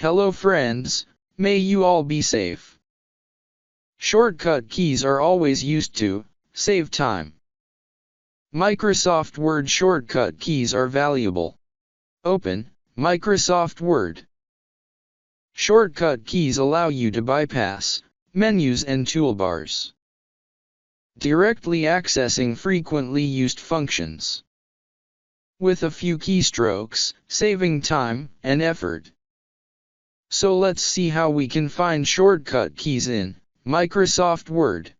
Hello friends, may you all be safe. Shortcut keys are always used to save time. Microsoft Word shortcut keys are valuable. Open Microsoft Word. Shortcut keys allow you to bypass menus and toolbars, directly accessing frequently used functions with a few keystrokes, saving time and effort. So let's see how we can find shortcut keys in Microsoft Word.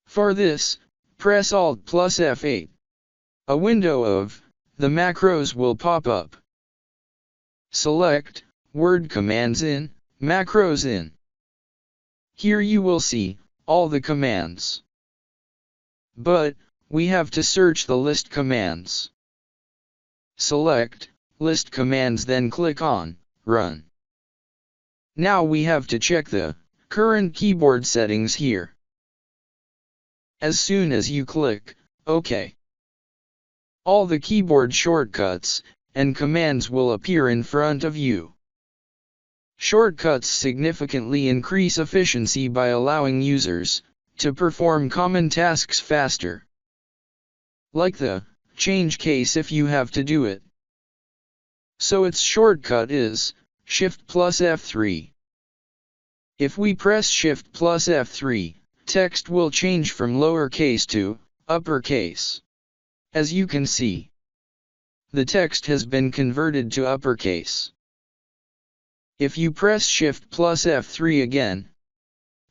For this, press Alt plus F8. A window of the macros will pop up. Select Word commands in, macros in. Here you will see all the commands. But we have to search the list commands. Select List Commands, then click on Run. Now we have to check the current keyboard settings here. As soon as you click OK, all the keyboard shortcuts and commands will appear in front of you. Shortcuts significantly increase efficiency by allowing users to perform common tasks faster, like the change case if you have to do it. So its shortcut is Shift plus F3. If we press Shift plus F3, text will change from lowercase to uppercase. As you can see, the text has been converted to uppercase. If you press Shift plus F3 again,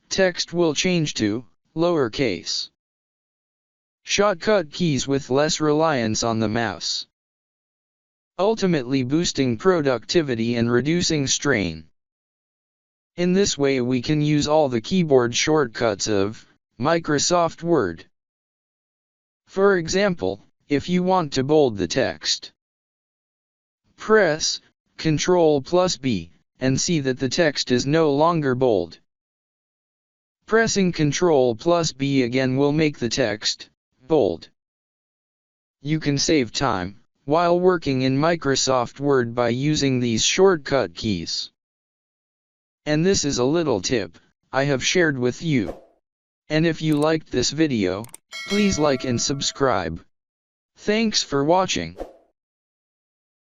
text will change to lowercase. Shortcut keys with less reliance on the mouse, ultimately boosting productivity and reducing strain. In this way we can use all the keyboard shortcuts of Microsoft Word. For example, if you want to bold the text, press Ctrl plus B and see that the text is no longer bold. Pressing Ctrl plus B again will make the text bold. You can save time while working in Microsoft Word by using these shortcut keys. And this is a little tip I have shared with you. And if you liked this video, please like and subscribe. Thanks for watching.